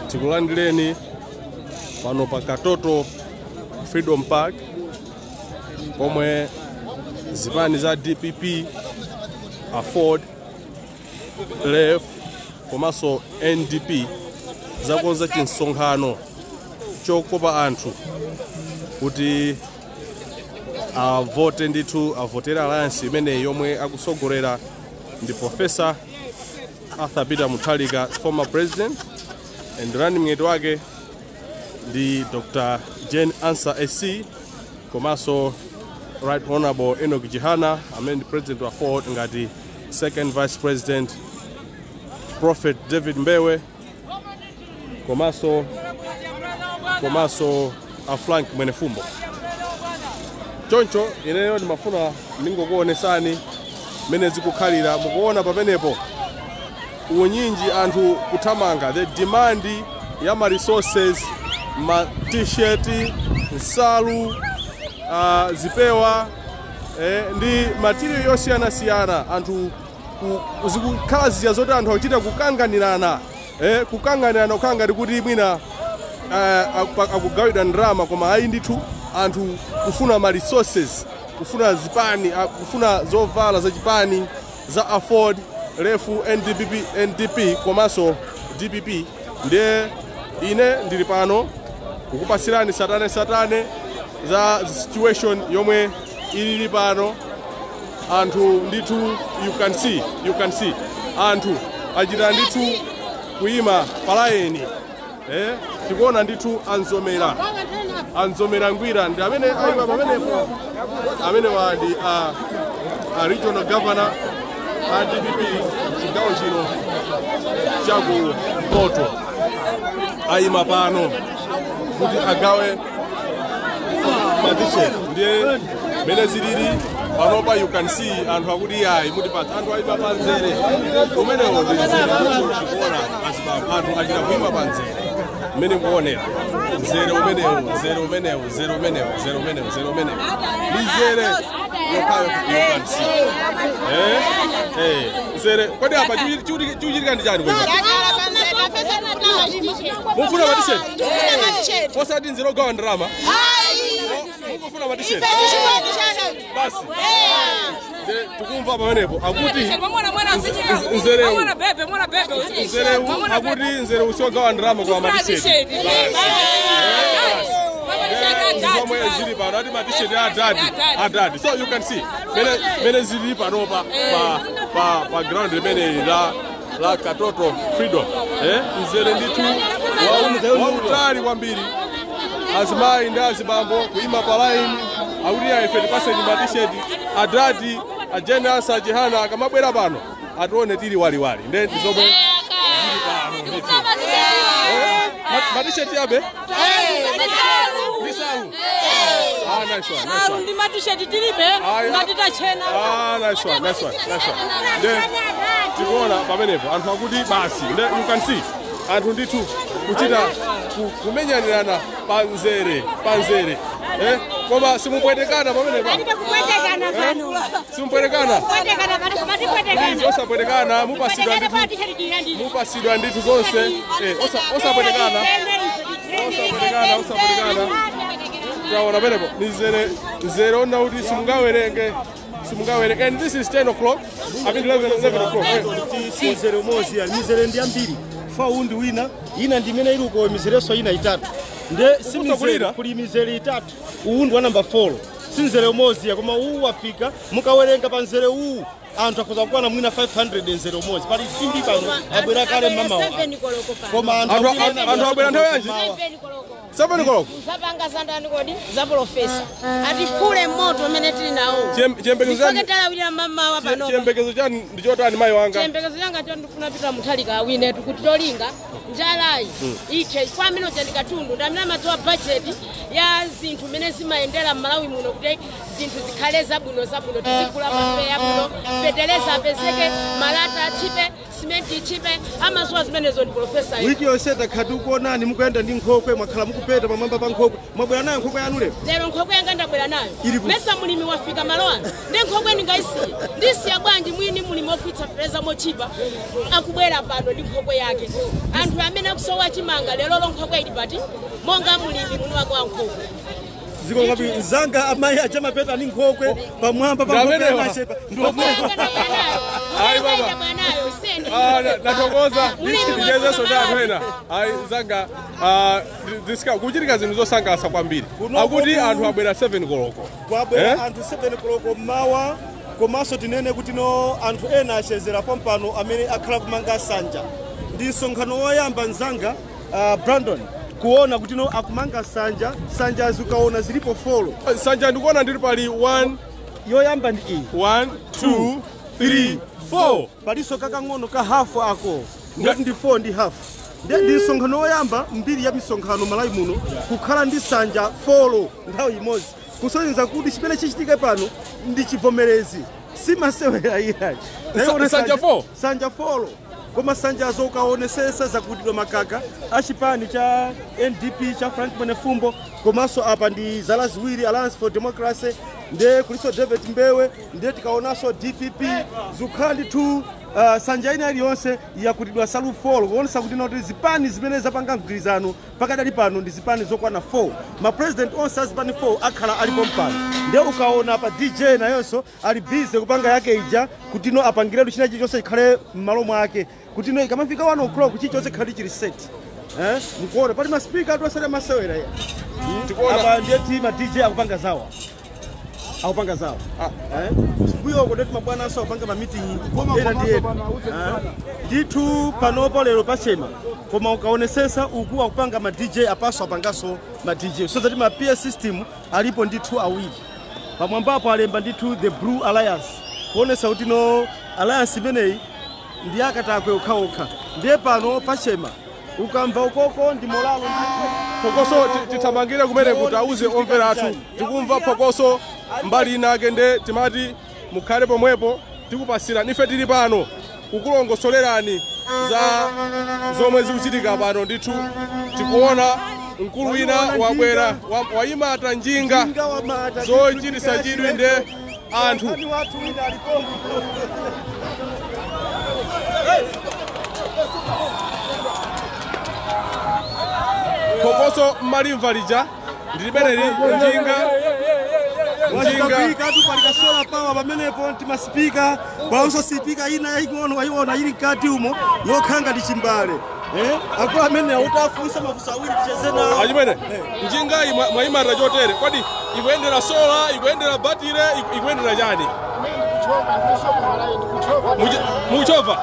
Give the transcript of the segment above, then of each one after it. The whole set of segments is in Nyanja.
Tikulandireni pano pa Katoto Freedom Park pomwe zipani za DPP, Afford, LEF komanso NDP zakonza chinsonkhano chokopa anthu kuti avote ndithu avotera alliance imene yomwe akusogolera ndi Professor Arthur Peter Mutharika, former president, and running mate wake ndi Dr. Jane Answer SC komanso Right Honorable Enoch Jihana amene ndi president wa Ford ngati second vice president, Prophet David Mbewe komanso Frank Mwenefumbo. Choncho ineyo ndimafuna ningokuonesani mene zikukhalira mukuona pamenepo unyinji anthu kuthamanga the demand ya ma resources, ma t-shirt, nsalu, zipewa ndi material yosiyana anthu zikukhala zija zoti anthu akuchita kukanganirana ukanga kuti mwina akugawidwa ndalama koma ayi ndithu anthu kufuna ma resources, kufuna zipani, kufuna zovala za chipani za Afford, Lefu, NDP komanso DPP. Ndiye ine ndili pano kukupasirani satane za situation yomwe ili pano. Anthu ndithu you can see anthu achita ndithu kuima palaini tikuona ndithu anzomera ngwira ndi amene aima pamenepo amene wadi regional governor a DPP chigawo chino chaku Poto aima pano kuti agawe madishe. Ndiye mene zilili panopa you can see anthu akuti yayi muti pa anthu aima panzere umenewo ndikuona azibaba anthu achita kuima panzere mene muonera zero umenewo lizere yokayo you can see zere kodi apa chuchitika ndi chani kwa mufuna matisheti osati nzero gawa ndrama mufuna matisheti basi tukumva pamenepo akuti nzereu akuti nzereu usiogawa ndrama kwa matisheti zomwe zili pano ati matisheti adadi. So you can see mene zili panopa pa ground limene la Katoto Freedom nzere ndithu wautali kwambiri azimayi ndi azibambo kuima pa line akuti ife tipaseni matisheti adadi Jane Answer Jihana akamabwera pano atione tili waliwali nde ndizomwe zili pano matisheti abe Nisalu. Nice one. Ndi matisheti tilibe ngatita chena. Nice one. Then tikuona pamenepo anthu akuti basi nde you can see anthu ndithu kuchita kumenyanirana panzere koma simupwetekana pamenepo Kupwetekana pano. Simupwetekana osapwetekana mupasidwa ndithu zonse osapwetekana taona pamenepo nzere ona kuti simungawerenge and this is 10 o'clock I mean 11 o'clock nzere mozi ya nzere ndi ambiri faundi wina ina ndimene ili uko mizereso ina itatu nde simizere kuli mizere itatu uundu wa number 4 sinzere mozi ya koma wafika mukawerenga pa nzere anthu akhoza kukwana mwina 500 nzere mozi pali simbi pano abwera kale mama koma anthu abwera nthawi yanji 7 koloko zapanga sandani kodi za professor ati kule moto amene tili nawo chiyembekezo chanu ndichotani mayi wanga chiyembekezo changa ndifuna pita Mutharika awine kuti tolinga njalayi iche kwa amene uchandika tundu ndamene amadziwa budget ya zinthu mene zimayendera Malawi muno kuti zinthu zikhale zabwino tizigula mafeya bwino feteleza apezeke malata achipe simenti ichipe amazuwa zimenezo ndi profesa wiki yonse takhati ukuonani mukuyenda ndi nkhokwe mwakhala mukupeta pamwamba pa nkhokwe mwabwera nayo nkhokwe yanu lero lero nkhokwe yanga ndabwera nayo mesa mulimi wafika malo ano ndi nkhokwe ndingayisiya ndisiya bwanji mwini mulimi wokwitsa fereza mochipa akubwera pano ndi nkhokwe yake anthu amene akusowa chimanga lero nkhokwe ili pati monga mulimi muno wako wa nkhokwe ziko ngapi nzanga amayi achamapeta ndi nkhokwe pamwamba pa nkhokwe yamashepa Ai baba. Natokoza ndichezeso ndanthu ena. Ai zanga disika kuchitika zinthu zosangalatsa kwambiri. Akuti anthu abwera 7 koloko. Kwabwera anthu 7 koloko mawa komanso tinene kuti no anthu ena achezera pompano amene akhala kumanga sanja. Ndi msonkhano woyamba nzanga Brandon kuona kuti no akumanga sanja zikaona zilipo folo. Sanja ndikuona ndili pali 1 yoyamba ndi iyi 1 2 3 4 paliso kakang'ono ka hafu ako ngati ndi 4 ndi hafu ndi msonkhano woyamba mbiri ya misonkhano Malawi muno kukhala ndi sanja folo nthawi imodzi kusonyeza kuti chimene chichitika pano ndi chivomerezi si masewera iyayi sanja 4 sanja folo koma sanja zokaonesesa zakutidwa makaka achipani cha NDP cha Frank Mwenefumbo komanso apa ndi zala ziwiri Alliance for Democracy nde kuliso David Mbewe nde tikaonaso DPP zukhandi 2 sanja ina iliyonse yakutidwa salu 4 kuonesa kuti noti zipani zimene zapanga mgwirizano pakadali pano ndi zipani zokwana 4 ma president onse azipani 4 akhala alipo mpano nde ukaona pa DJ nayonso ali busy kupanga yake ija kuti no apangiretu china chilichonse chikhale m'malo mwake kuti no ikamafika 1 o'clock chilichonse chikhale chili set mkuona pali ma speaker atu asale masewera ya apa ndiye team DJ akupanga zawo akupanga zawo mbuyo kodeti mabwana aso akupanga ma meeting ena ndiye nditu panopo lero pachema koma ukaonesesa uku akupanga ma DJ apaso apangaso ma DJ so zati ma PA system alipo nditu awiri pamwambapo alemba nditu the Blue Alliance kuonesa kuti no alliance imeneyi ndi akatakwe okhaokha ndiye pano pachema ukamva ukoko ndi molalo Pokoso titamangire kumene kuti auze omvera athu tikumva pokoso mbali inake nde timati mukhale pomwepo tikupasira nife tili pano kukulongosolerani za zomwe zikuchitika pano ndithu tikuona mkulu wina wabwera wayimata njinga zochitisa chidwi nde anthu pokoso malimva lija ndilibeneli njinga wachikapika tu palikasola pawa pamenepo ntima speaker paonso speaker ina yaing'ono wayiona ili mkati umo yokhanga ndi chimbale akulu amene utafunsa mafuso awiri tichezena achimene njinga mwayimata chotere kodi ikuyendera sola ikuyendera batire ikuyendera chani muchova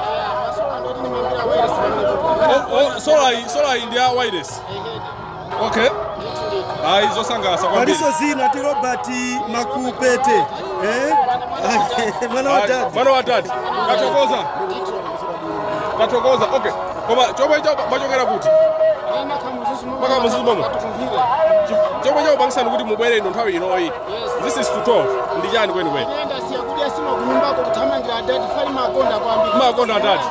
sola ndi ya wireless okay ai zosangalatsa kwambiri paliso zina ti Robert Makupete mwana wa dad katokoza okay koma chomwe machokera kuti mpaka Mzuzu momwe chomwe chakupangisani kuti mubwere ino nthawi inoyi this is to 12 ndi chani kwenikweni makonda adati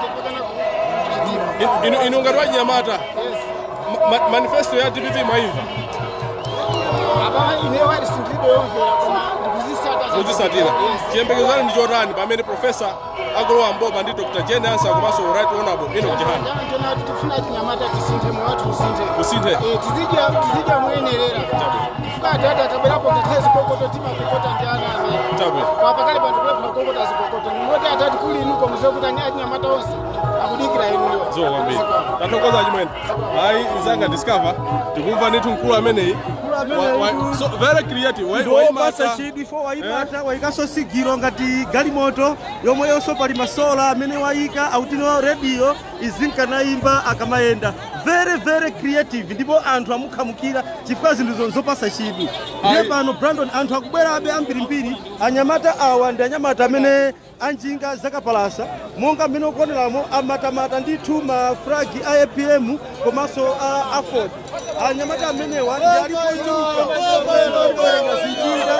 inu ngati wanyamata manifesto ya DPP mwaimva kuzisatira chiyembekezano ndi chotani pamene profesa akulowa mboba ndi Dr. Jenansa komanso right honorable ino kuchihani kusinthe tizidya muyenerera kufuka data taberapo tatezi kokoto tima kokota ndiana tabwe kwa pakali bantu kwa kokota zikokota ngoti atati kuli inuko muzekuta anyamata onse akudikira inuyo zo kwambiri tatokoza chimwene ai nzanga discover tikumva ndithu mkulu ameneyi so very creative waimata chidwi fo waimata waikaso sigiro ngati galimoto yomwe yonso pali masola amene waika autino radio izinka naimba akamayenda very creative ndipo anthu amukhamukira chifukwa zinthu zopasa chidwi ndiye pano Brandon anthu akubwera abe ambirimbiri anyamata awa ndi anyamata amene anjinga zakapalasa monga mmene ukuoneramo amatamata ndithu ma flag a APM komanso a afford anyamata amenewa ndi alipo zinjinga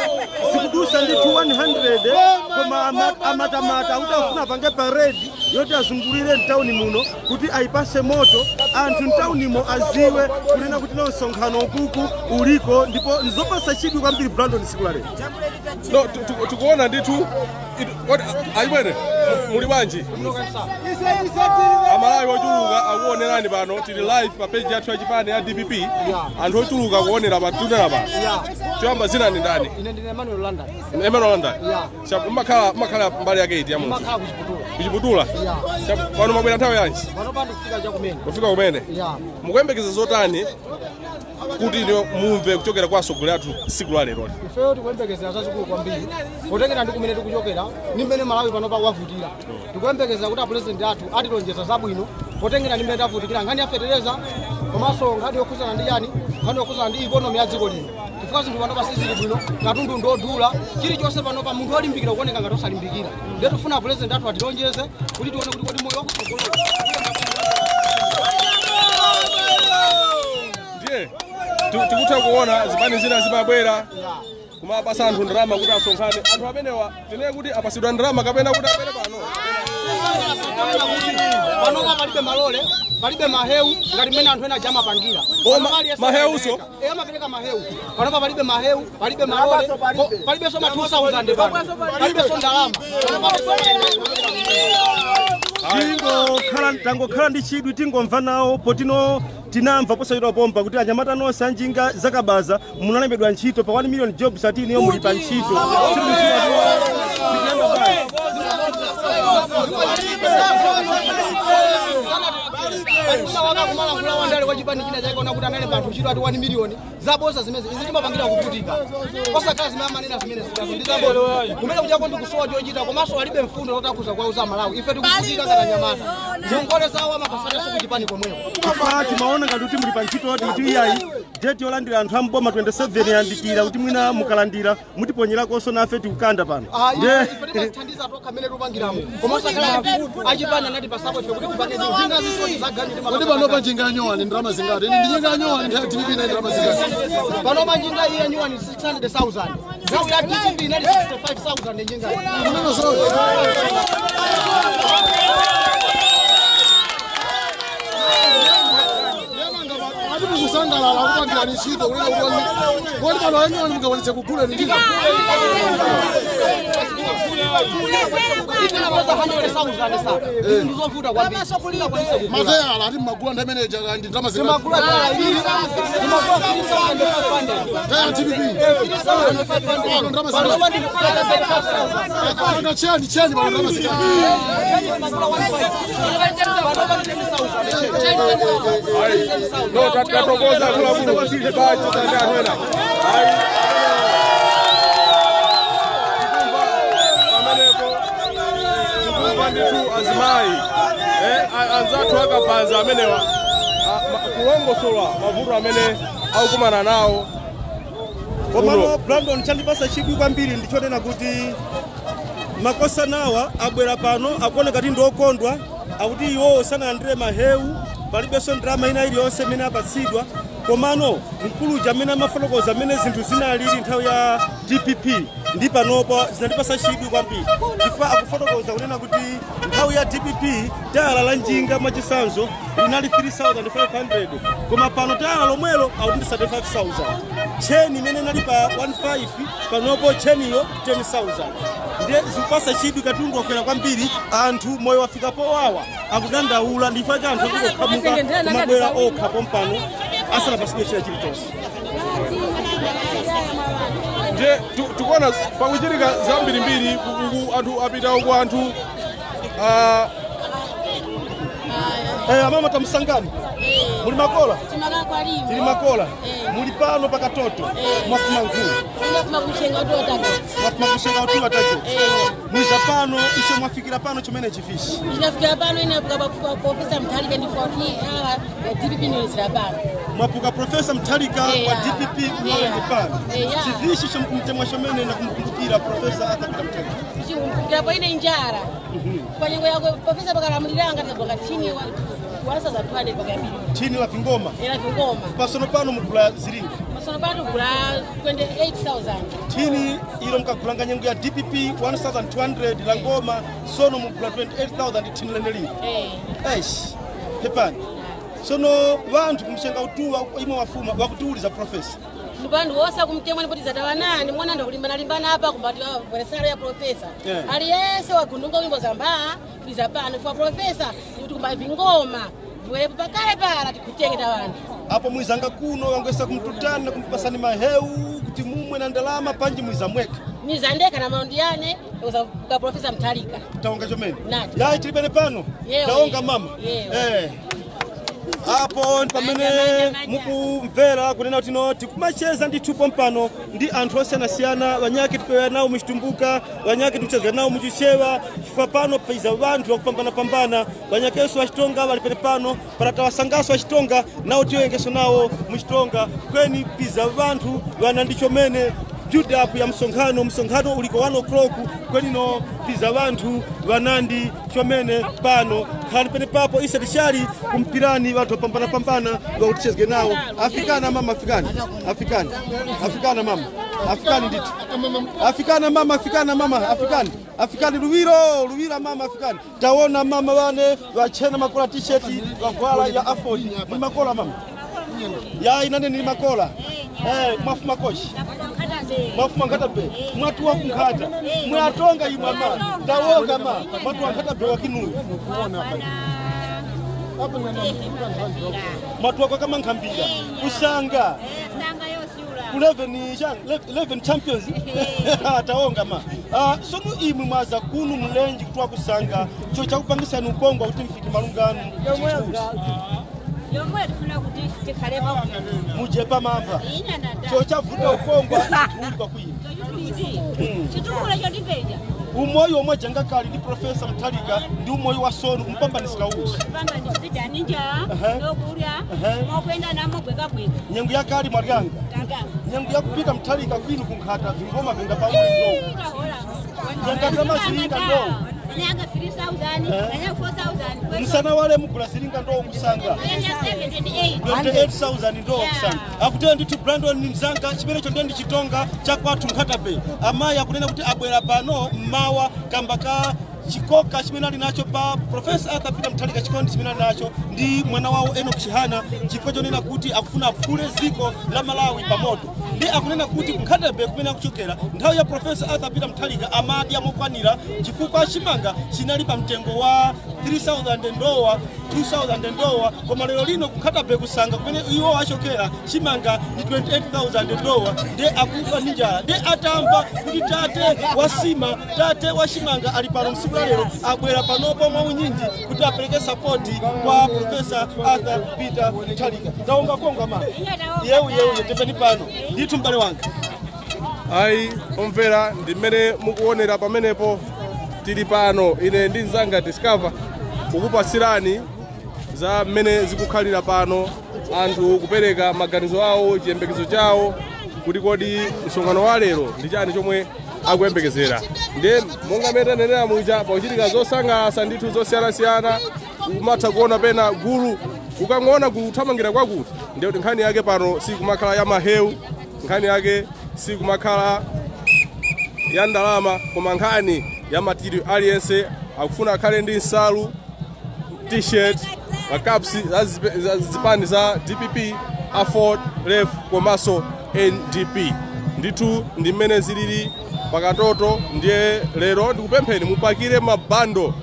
zikudusa ndi 100 koma amatamata utafuna pange parade yoti azungulire mtauni muno kuti aipase moto anthu mtaunimo aziwe kunena kuti no msonkhano ukuku uliko ndipo nzopasa chidwi kwambiri Brandon siku la lero. No, tukuona nditu ayibwene muli bwanji Amalawi ochuluka akuonerani pano tili live pa page yathu yachipani ya DPP anthu ochuluka kuonera patunda apa choyamba zina ni ndani ine ndine Emmanuel London makhala mbali yake iti ya munthu kuchiputula pano mabwera nthawi yanji pano pano kufika kumene mukuyembekeza zotani kuti mumve kuchokera kwa asogolera athu siku la lero ifeyo tikuyembekeza zazikulu kwambiri potengera ndi kumene tikuchokera ndi mmene Malawi pano pakuvutira tikuyembekeza kuti president athu atilonjeza zabwino potengera ndi mmene tavutikira nkhani yafetereza komanso nkhani yokhuzana ndi yani nkhani yokhuzana ndi ikonomi ya dziko lino chifukwa zinthu pano pasizili bwino katundu ndodula chilichonse pano pa munthu olimbikira kuoneka ngati osalimbikira ndiye tifuna president athu atilonjeze kuti tione kuti kodi moyo wakutsogolo tikutha kuona zipani zina zimabwera kumapasa anthu ndalama kuti asonkhane anthu amenewa tinene kuti apasidwa ndalama kapena kuti abwere pano pano palibe malole palibe mahewu ngati mmene anthu ena jama pangira mahewuso amapereka mahewu pano palibe mahewu palibe malole palibe so ma 2000 pano palibe so ndalama tangokhala ndi chidwi tingomva nawo potino tinamva posayidwa pompa kuti anyamata nonse anjinga zakabaza munalembedwa ntchito pa 1 million jobs atini yo mulipa ntchito waka kumala kula wandale kwa chipani china chake ona kuti analemba anthu ntchito ati 1 million zabosa zimezi izi timapangira kuvutika osakhala zimene manena zimene zikazo ndi zabolo kumene kuchako ndi kusowa chochita komanso alibe mfundo zotakhuza kwa uza Malawi ife tikuvutika ngati anyamata zongole zawo amapasana ku chipani komweko timaona ngati kuti mulipa ntchito kuti iyayi date yolandira anthu amboma 27 yandikira kuti mwina mukalandira mutiponyerakonso nafe tikukanda pano ife timathandiza tokha mmene tikupangiramo komanso akhala achipani anati pasapo ife kuti kupange zinga zisoni zagani Kodi pano panjinga nyowani ndrama zingati? Ndinjinga nyowani ndi TVP na ndrama zingati? Pano panjinga iya nyowani 600,000. Now ya TVP na 65,000 njinga. Kunena zote. Kusangala la kupangira ntchito kulera kuti kodi pano anyoni mungawonetse kugula ndi Mazayala ati magula ndi manager ndi drama zingati? Magula no, tatokoza kula mulu bachi tanda nwena nditu azimai anzatu akapanza amenewa kulongosola mavuto amene akukumana nawo komano Brandon chandipasa chidwi kwambiri ndichonena kuti makosa nawa abwera pano akuoneka kuti ndiokondwa akuti iwo sanalandire mahewu palibenso ndrama ina iliyonse imene apatsidwa komano mkuluja amene amafotokoza amene zinthu zinalili nthawi ya DPP ndi panopo zinatipasa chidwi kwambiri chifukwa akufotokoza kunena kuti nthawi ya DPP tayala la njinga mwachisanzo linali 3,500 koma pano tayala lomwelo akuti ndi 35,000 cheni imene inali pa 15 panopo cheniyo 10,000 ndiye zikupasa chidwi katundu wakwera kwambiri anthu moyo wafika powawa akudandaula ndifa cha anthu okhamuka kumabwera okha pompano asanapasidwe china chilichonse nje tikuona pakuchitika zambirimbiri anthu apita uku anthu amama tamsangani muli makola tili makola muli pano pakatoto mwafuma nkulu mwafuma kushenga utu watake mwiza pano ishe mwafikira pano chomene chifishi Ninafikira pano inapuka profesa Mtalika ndifoti DPP niwezira pano. Mwapuka profesa Mtalika wa DPP pano. Chifishi chomkumtemwa chomene na kumkumbukira profesa akapita Mtalika. Chikumkumbukira po ine njara. Kwa nyengo yako profesa bakalamuliranga taboka chini wasa za twale baka mbili. Chini la Vingoma. Ila Vingoma. Pasono pano mukula ziringi. sono patu kula 28,000 tini ilo mkagulanga nyengo ya DPP 1,200 la ngoma sono mkula 28,000 tini leneli eish hepani sono vantu kumshenga utuwa ima wafuma wakutuuliza profesa Lubandu wosa kumtemwa nipoti tawanani mwana ndo kulimbana hapa kumbati wa ya profesa aliyese wakundunga wimbo za mbaa biza pano kwa profesa yutukumba vingoma vwe pakale para tikutengeta wantu hapo mwizanga kuno wangesa kumtutana kumpasani maheu kuti mumwe na ndalama panji mwizamweka mizandeka na maundiane kwa profesa Mtalika taonga chomeni ya itilibene pano taonga mama hapo pamene mukumvera kunena kuti no tikumacheza ndi tupo mpano ndi anthu osiyanasiyana wanyake tipewa nawo muchitumbuka wanyake tucheza nawo muchichewa chifukwa pano peiza vanthu wakupambana wanyakenso wachitonga wali pene pano parata wasangaso wachitonga nawo tiyoyengeso nawo muchitonga kweni piza vanthu wana ndi chomene build up ya msonkhano uliko 1 o'clock kweni no piza vanthu vanandi chomene pano khali pene papo isa tishali kumpirani watu wapambana wautichezge nawo Afrikana mama Afrikana mama Afrikani nditu Afrikana mama Afrikani luwira mama Afrikani taona mama wane wachena makola t-shirt wakwala ya afodi ni makola mama ya inane ni makola mwafu makoshi mwafu mangata be mwatu wa kunkata mwatonga yi mama tawoga mama mwatu wankata be wakinulu mwatu wako kama nkambira usanga 11 champions taonga ma sono imwe mwaza kunu mlenji kutwa kusanga cho chakupangisa ni ukongo kuti mfiti malungano yomwe tufuna kuti tikhaleba mujepa mamba cho chavuta ukongo kwa kwini chitukula chotipeja umoyo omwe janga kali ndi profesa Mtalika ndi umoyo wa sono kumpambanisika uchi pambanisika ninja nokulya mokwenda namo bwekabweka nyengo yakali mwaryanga nyengo yakupita Mtalika kwinu kunkhata vingoma vinga pamwe ndo kama zilinga ndo nyanga 3,000 nyanga 4,000 msana wale mugula zilinga ndo kusanga 28,000 ndo kusanga akutenda ndi Brandon ni mzanga chimene cho ndi chitonga cha kwathu nkhata be amayi akunena kuti abwera pano mmawa kambaka chikoka chimene ali nacho pa profesa akapita Mtalika chikondi chimene ali nacho ndi mwana wawo Enoch Chihana chifukwa chonena kuti akufuna phule ziko la Malawi pamoto ndi akunena kuti nkhatabe kumene akuchokera nthawi ya profesa akapita Mtalika amadya mokwanira chifukwa chimanga chinali pa mtengo wa 3,000 ndowa 2,000 ndowa koma lero lino nkhatabe kusanga kumene iwo achokera chimanga ni 28,000 ndowa ndi akufa ninja ndi atamva kuti tate wa chimanga ali pano msiku lero abwera panopo mwaunyinji kuti apereke support kwa profesa akapita Mtalika taonga konga mama yewe tepeni pano nditu mbale wanga ayi omvera ndimene mukuonera pamenepo tili pano ine ndi nzanga Discover kukupasirani za mmene zikukhalira pano anthu kupereka maganizo awo chiyembekezo chawo kuti kodi msonkhano wa lero ndi chani chomwe akuyembekezera ndi monga meta nenera muja pauchitika zosangalatsa ndithu zosiyanasiyana umatha kuona pena gulu ukang'ona kuthamangira kwakuti ndi kuti nkhani yake pano sikumakhala ya mahewu nkhani yake sikumakhala ya ndalama koma nkhani ya material aliyense akufuna akhale ndi nsalu t-shirt makapsi za zipani za DPP afford ref komaso NDP ndithu ndi mmene zilili pakatoto ndiye lero ndikupempheni mupakire mabando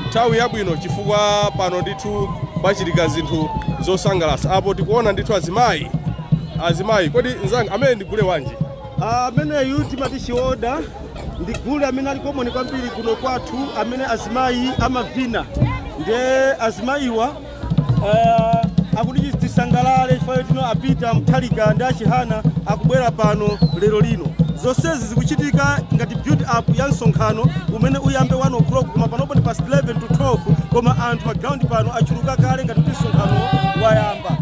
nthawi yabwino chifukwa pano ndithu pachitika zinthu zosangalatsa apo tikuona ndithu azimayi kodi nzanga amene ndigule wanji amene yuti matishi order ndigule amene ali komoni kwambiri kuno kwathu amene azimayi amavina ndiye azimayiwa akuti tisangalale chifukwa tino apita Mtalika ndi achihana akubwera pano lero lino zonsezi zikuchitika ngati build up ya msonkhano umene uyambe 1 o'clock koma panopo ndi past 11 to 12 koma anthu pa ground pano achuluka kale ngati msonkhano wayamba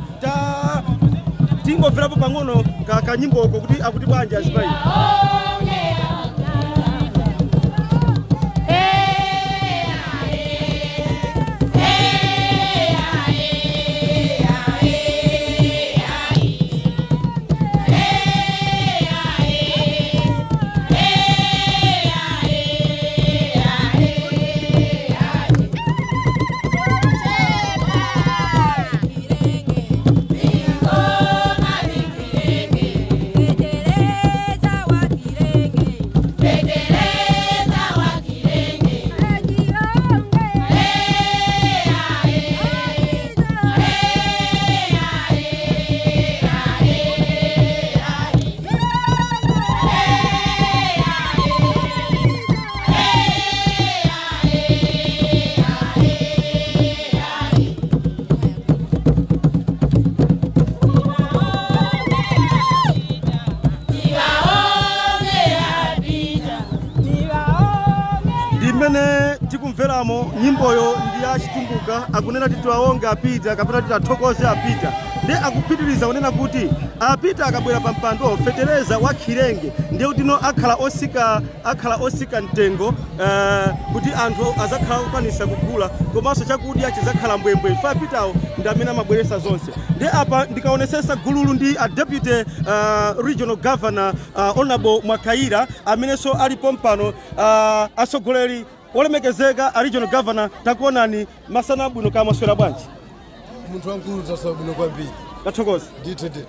tingomverapo pang'ono kanyimbo kuti akuti bwanji azimayi imene tikumveramo nyimboyo ndi ya Chitumbuka akunena kuti tiwaonge apita kapena kuti athokoze apita ndi akupitiriza kunena kuti apita akabwera pa mpando fetereza wa Khirenge ndiye kuti akhala osika mtengo kuti anthu azakhala kukwanisa kugula komanso chakudya chizakhala mbwembwe ife apitawo ndi amene amabweresa zonse ndi apa ndikaonesesa gululu ndi a deputy regional governor honorable Mwakaira amenenso alipo mpano asogoleri olemekezeka a regional governor takuonani masana abwino kama swera bwanji munthu wankulu tasabwino kwambiri kathokoza nditete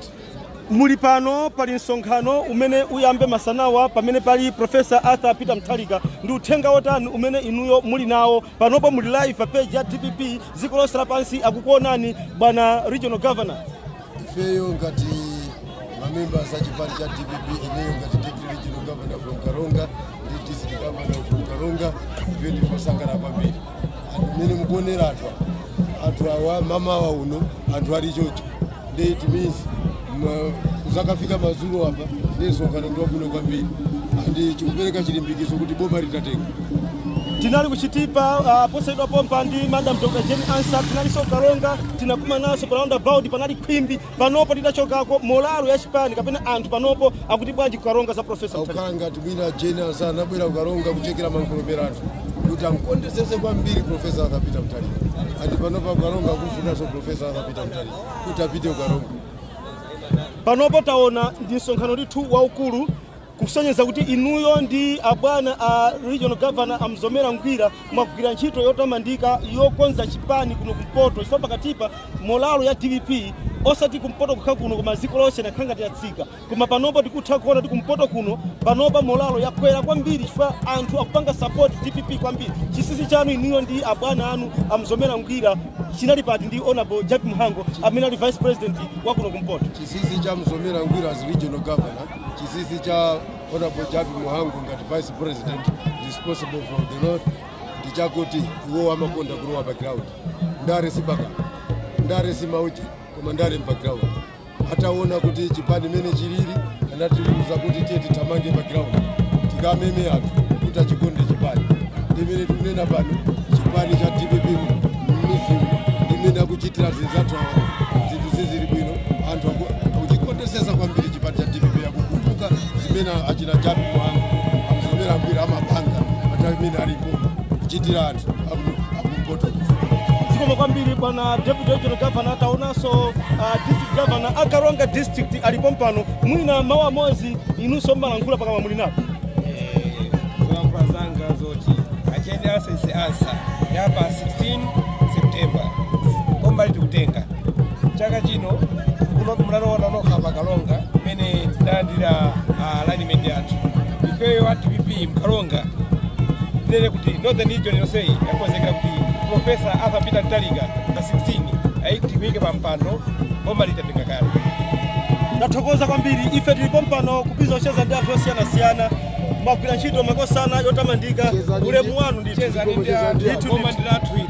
muli pano pali msonkhano umene uyambe masanawa pamene pali Professor Arthur Peter Mutharika ndi uthenga wotani umene inuyo muli nawo panopo muli live page ya DPP dziko lonse lapansi akukuonani bwana regional governor ifeyo ngati mamembers a chipani cha DPP ineyo ngati deputy regional governor from Karonga ndi district governor from Karonga ife ndifosangana kwambiri amene mukuonera anthu awa mama wa uno anthu ali chocho ndi it means kuzakafika mazulu apa nesonkhano ndi wabwino kwambiri andi chikupereka chilimbikizo kuti boma litatenga tinali kuchitipa posaidwa pompa ndi Madam Dr. Jane Answer tinali so Karonga tinakuma naso pa roundabout panali khwimbi panopo tidachokako molalo ya chipani kapena anthu panopo akuti bwanji Karonga za Professor Mutharika ukanga tibwina Jane Answer anabwera ku Karonga kuchekera mankolopera anthu kuti amkondesese kwambiri Professor Arthur Peter Mutharika andi panopo ku Karonga kufuna so Professor Arthur Peter Mutharika kuti apite ku Karonga panopo taona ndi msonkhano lithu waukulu kusonyeza kuti inuyo ndi abwana a regional governor amzomera ngwira mwagwira ntchito yotamandika yokonza chipani kuno kumpoto ifa pakatipa molalo ya DPP osati kumpoto kukha kuno koma dziko lonse nakhangati yatsika koma panopo tikutha kuona kuti kumpoto kuno panopa molalo yakwera kwambiri ifa anthu akupanga support DPP kwambiri chisisi chanu inuyo ndi abwana anu amzomera ngwira chinali pati ndi honorable Jack Muhango amene ali vice president wa kuno kumpoto chisisi cha mzomera ngwira as regional governor chisisi cha honorable Jack Muhango ngati vice president responsible for the north ndichakuti iwo amakonda kulowa background ndare sibaka ndare simauchi koma ndare background ataona kuti chipani mene chilili anatiuza kuti tiye tamange background tikameme anthu kuti achikonde chipani ndimene tunena pano chipani cha DPP mmizimu ndimene akuchitira zinthu zinthu zizili bwino anthu akuchikondesesa kwambiri chipani cha DPP yakukumbuka zimene achina Jabi Muhango amzomera ngwira amapanga atamene alipo kuchitira anthu akumpoto zikomo kwambiri bwana deputy regional governor taonanso district governor Karonga district alipo mpano mwina mawu amodzi inunso mmalankhula pakama muli napo zolankhula zanga zoti agenda sense answer yapa 16 September kombali tikutenga chaka chino kuno mlaloona nokha pa Kalonga imene tidalandira alignment yathu ifeyo wa DPP mkalonga ndere kuti northern region yonse yakonzekera kuti Professor Arthur Peter Mutharika pa 16 ayikutimike pa mpando koma litatenga kale ndathokoza kwambiri ife tilipo mpano kupeza ocheza ndi anthu osiyana-siyana mwagwira ntchito makosana yotamandika ulemu wanu ndicheza ndi anthu koma ndilathu ino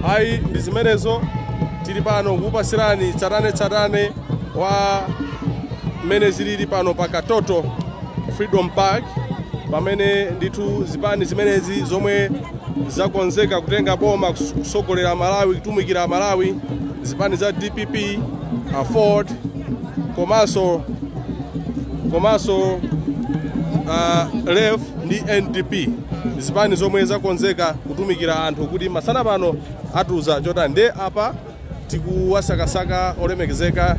hayi ndi zimenezo tili pano kukupasirani tsatane wa mene zilili pano pa Katoto Freedom Park pamene ndithu zipani zimenezi zomwe zakonzeka kutenga boma kusogolera Malawi kutumikira Malawi zipani za DPP Ford komanso Lef ndi NDP zipani zomwe zakonzeka kutumikira anthu kuti masana pano atuza chota nde apa tikuwasakasaka olemekezeka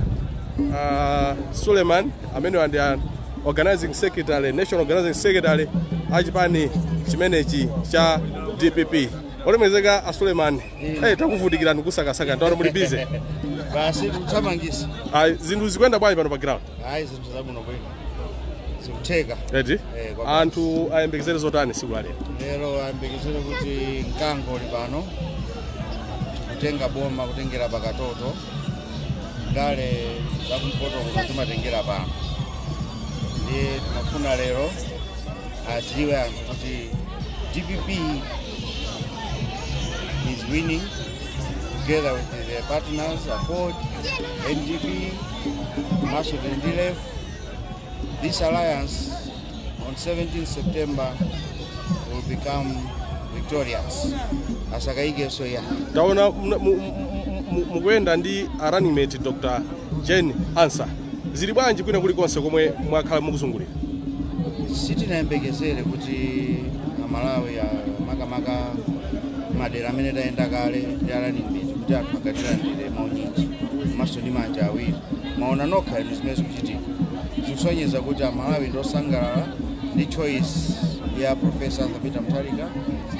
Suleiman amene ndi organizing secretary national organizing secretary achipani chimenechi cha DPP olemekezeka Suleiman takuvutikira ndikusakasaka ndo muli busy basi tuthamangisa zinthu zikwenda bwanji pano pa ground zinthu zabwino bwino zikuteka eti anthu ayembekezere zotani siku la lero ayembekezere kuti mkango uli pano tikutenga boma kutengera pa Katoto ngale zakumpoto kuti timatengera pano ndiye timafuna lero adziwe anthu kuti DPP is winning together with their partners, Ford, NDP, Marshall and Lef, this alliance on 17 September will become victorious. Asakaike soya. Taona mugwenda ndi running mate Dr. Jane Answer. Zili bwanji kwina kulikonse komwe mwakhala mukuzungulira? Sitinayembekezere kuti Malawi ya makamaka madera amene tayenda kale ndi running mate kuti anthu akatilandire maunyinji maso ndi manja awiri. Maona nokha zimene zikuchitika. Zikusonyeza kuti Malawi ndosangalala ndi choice ya Professor Peter Mutharika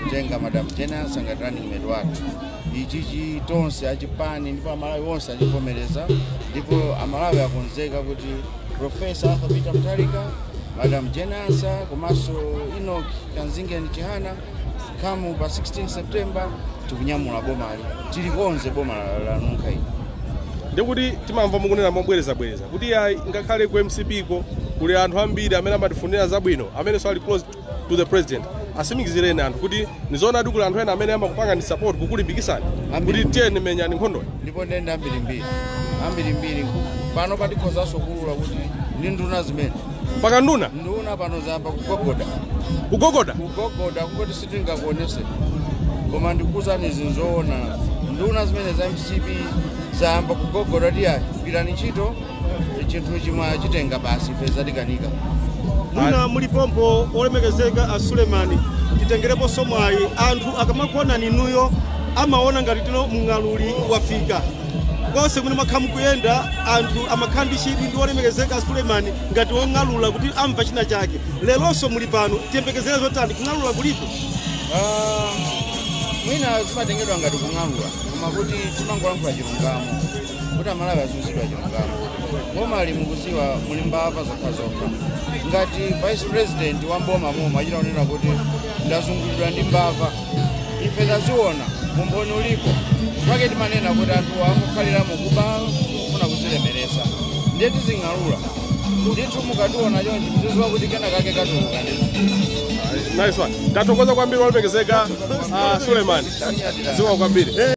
kutenga Madam Jane Answer ngati running mate wathu. Ichichi tonse achipani ndipo Malawi wonse achivomereza ndipo Malawi akonzeka kuti Professor Peter Mutharika, Madam Jane Answer komanso Enoch Kanzinge ndi Chihana kamu pa 16 September tikunyamula bomali tilikonze boma la Nkhani. Ndikuti timamva mukunena mobwereza kuti ngakhale ku MCP ko kuli anthu ambiri amene amatifunira zabwino amene so ali close to the president. Asimikizireni anthu kuti nizoona kuli anthu ena amene amakupanga ni support kukulimbikisani kuti tiyeni menyani nkhondo. Ndipo ndenda ambiri pano patikhozanso kulula kuti ndi nduna zimene paka nduna pano zamba kugogoda kuti sitingakuonese koma ndikuzani zinzoona nduna zimene za MCP zamba kugogoda tiya pirani ntchito chinthu chimwe chitenga basi feza tikanika. Muna mulipompo olemekezeka a Sulemani titengerepo somwayi anthu akamakona ninuyo amaona ngati tino mung'aluli wafika kose mune makhamu kuyenda anthu amakhandi chidi ndi olemekezeka a Sulemani ngati wong'alula kuti amva china chake lelonso muli pano tiyembekezere zotani kung'alula kulipo. Mwina zimatengedwa ngati kung'alula koma kuti timangolankhula chilungamo kuti Malawi azunzidwa chilungamo boma ali mukuziwa muli mbava zokhazokha ngati vice president wa mboma momwe achita kunena kuti ndazungulidwa ndi mbava ife taziona mumboni ulipo pake timanena kuti anthu angokhalira mukuba kufuna kuzilemeresa ndiye tizing'alula ndithu mukationa chonchi mziziwa kuti kena kake katuluka ndithu. Nice one. Tatokoza kwambiri olemekezeka Sulemani. Ziwa kwambiri.